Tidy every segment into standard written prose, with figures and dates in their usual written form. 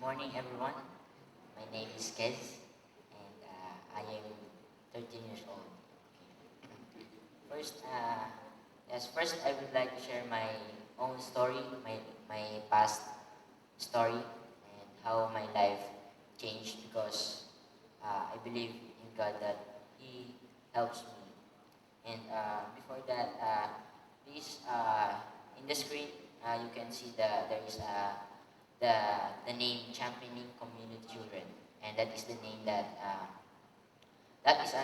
Morning, everyone. My name is Kesz, and I am 13 years old. First, first I would like to share my own story, my past story, and how my life changed because I believe in God that He helps me. And before that, please, in the screen, you can see there is the the name Championing Community Children, and that is the name that is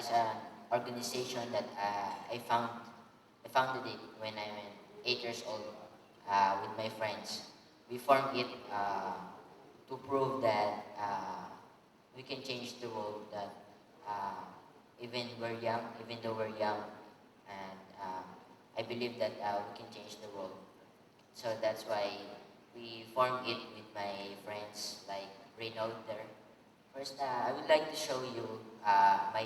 an organization that I founded it when I was 8 years old with my friends. We formed it to prove that we can change the world. That even though we're young, and I believe that we can change the world. So that's why we formed it with my friends like Reynald there. First, I would like to show you my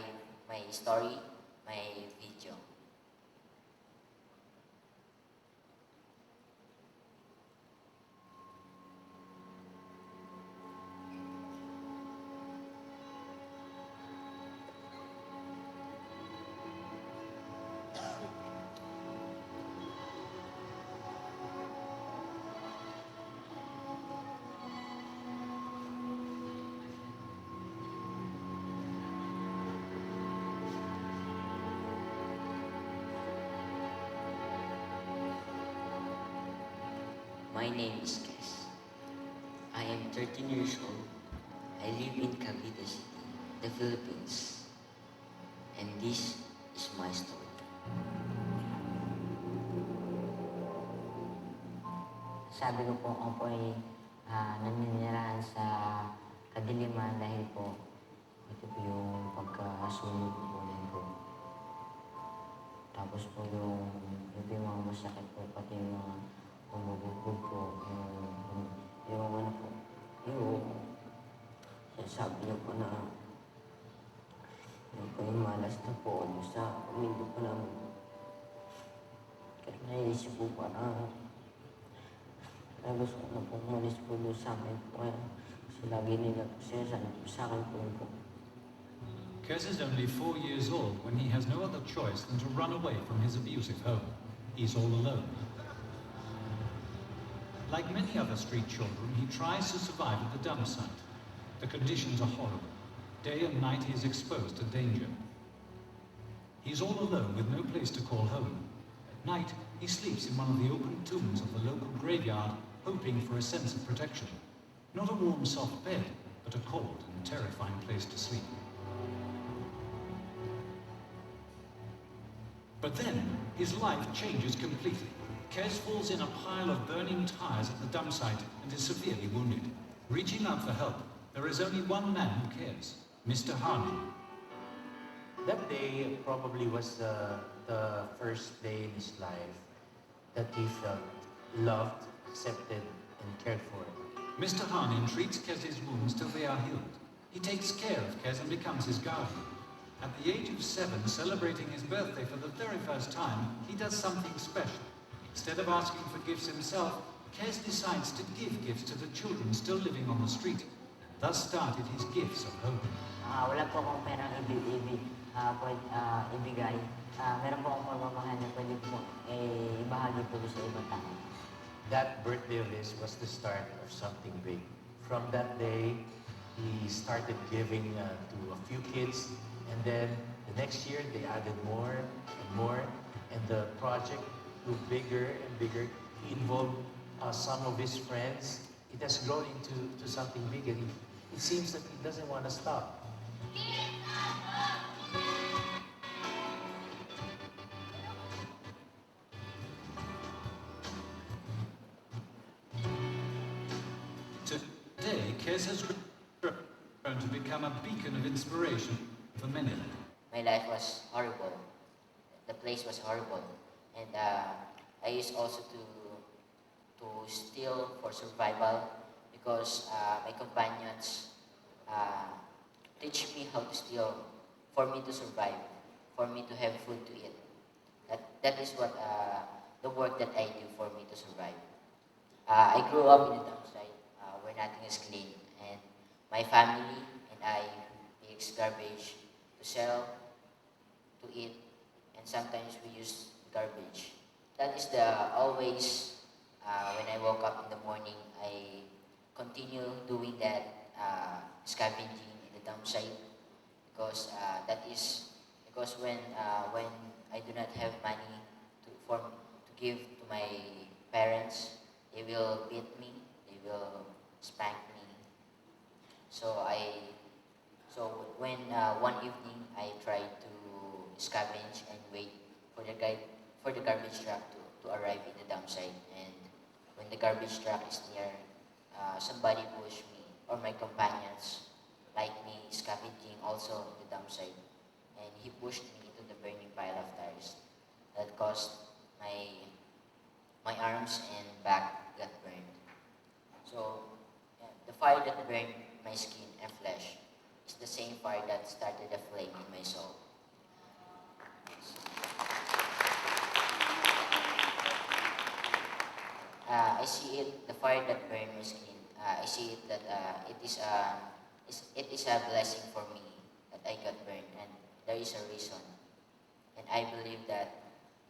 story, my video. My name is Cris. I am 13 years old. I live in Cavite City, the Philippines. And this is my story. Sabi ko po, ako po ay naninirahan sa kadiliman dahil po ito po yung pagkasunog po din po. Tapos po yung mga masakit po, pati yung mga pumubugod po, yung ano po, yung sabi niyo po na yung po yung malas na po sa umindo po namin. Kaya naisip po parang gusto ko na pong umalis po doon sa amin po kaya kasi lagi nila po sinasabi po sa akin po. Kesz is only 4 years old when he has no other choice than to run away from his abusive home. He's all alone. Like many other street children, he tries to survive at the dump site. The conditions are horrible. Day and night he is exposed to danger. He's all alone with no place to call home. At night, he sleeps in one of the open tombs of the local graveyard, hoping for a sense of protection. Not a warm, soft bed, but a cold and terrifying place to sleep. But then, his life changes completely. Kesz falls in a pile of burning tires at the dump site and is severely wounded. Reaching out for help, there is only one man who cares, Mr. Harnin. That day probably was the first day in his life that he felt loved, accepted, and cared for. Mr. Harnin treats Kesz's wounds till they are healed. He takes care of Kesz and becomes his guardian. At the age of 7, celebrating his birthday for the very first time, he does something special. Instead of asking for gifts himself, Kesz decides to give gifts to the children still living on the street. Thus started his gifts of hope. Wala po akong perang ibigay. Meron po akong pagmamahal na pwede po ibahagi po sa ibang tao. That birthday of his was the start of something big. From that day, he started giving to a few kids, and then the next year they added more and more, and the project grew bigger and bigger. He involved some of his friends. It has grown into something bigger. It seems that he doesn't want to stop. Today, Kesz has grown to become a beacon of inspiration for many. My life was horrible. The place was horrible. And I used also to steal for survival because my companions teach me how to steal for me to survive, for me to have food to eat. That is what the work that I do for me to survive. I grew up in a dump site where nothing is clean. And my family and I mix garbage to sell, to eat, and sometimes we use garbage. That is the always when I woke up in the morning, I continue doing that scavenging in the dump site because that is because when I do not have money to give to my parents, they will beat me, they will spank me. So when one evening I tried to scavenge and wait for the garbage truck to arrive in the dump site, and when the garbage truck is near, somebody pushed me or my companions like me scavenging also in the dump site, and he pushed me into the burning pile of tires. That caused my arms and back got burned. So the fire that burned my skin and flesh is the same fire that started a flame in my soul. I see it, the fire that burned my skin. I see it that it is a blessing for me that I got burned, and there is a reason. And I believe that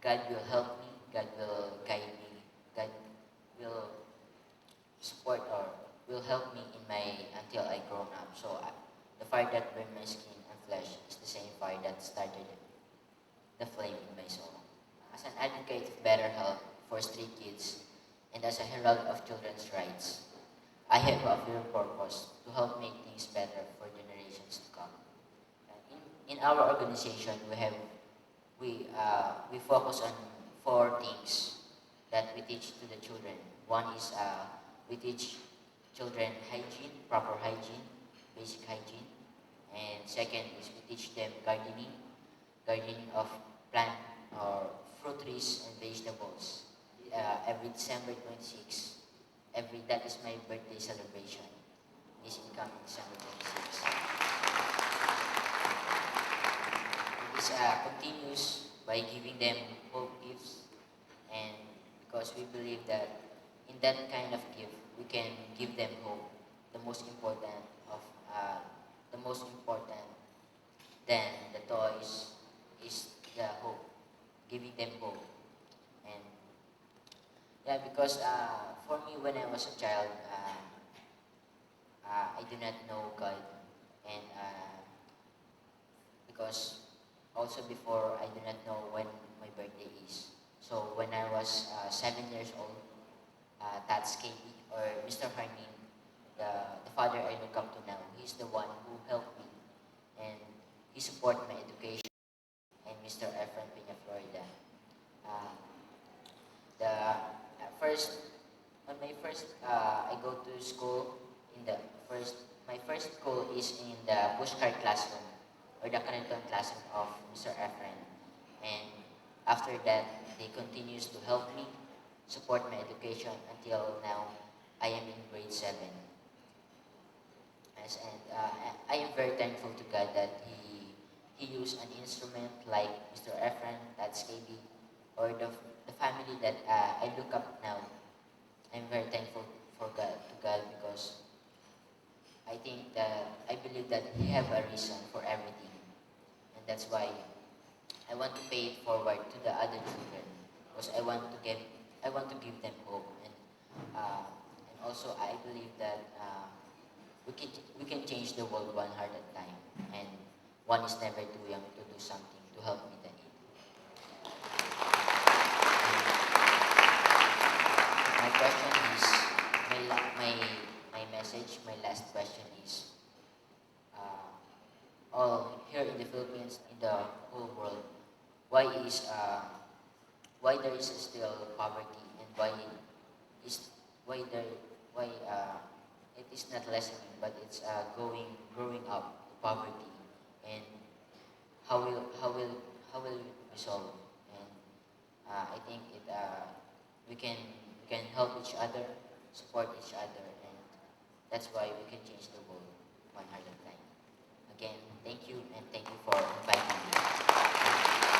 God will help me, God will guide me, God will support or will help me in my until I grown up. So the fire that burned my skin and flesh is the same fire that started the flame in my soul. As an advocate of better health for street kids and as a herald of children's rights, I have a clear purpose to help make things better for generations to come. In our organization, we focus on four things that we teach to the children. One is we teach children hygiene, proper hygiene, basic hygiene, and second is we teach them gardening of plant or fruit trees and vegetables. Every December 26, that is my birthday celebration. This incoming December 26. This continues by giving them hope gifts, and because we believe that in that kind of gift we can give them hope. The most important of the most important than the toys is the hope, giving them hope. And yeah, because for me when I was a child, I do not know God, and because also before I do not know when my birthday is. So when I was 7 years old, that's Katie or Mr. Harnin, the father I look up to now. He's the one who helped me and he supported my education. And Mr. Efren Peña, Florida. Uh, the first on my first I go to school in the first my first school is in the pushcart classroom or the Canton classroom of Mr. Efren, and after that they continues to help me support my education until now I am in grade 7. Yes, and I am very thankful to God that he used an instrument like Mr. Efren, that's KB, or the family that I look up now. I'm very thankful to God because I believe that He have a reason for everything, and that's why I want to pay it forward to the other children because I want to give them hope, and also I believe that we can change the world one heart at a time, and one is never too young to do something to help meet the need. My question is, my message, my last question is, all here in the Philippines, in the whole world, why why there is still poverty, and is why there why it is not lessening, but it's growing up poverty, and how will it resolve? And I think we can help each other, support each other, and that's why we can change the world one heart at a time. Again, thank you, and thank you for inviting me.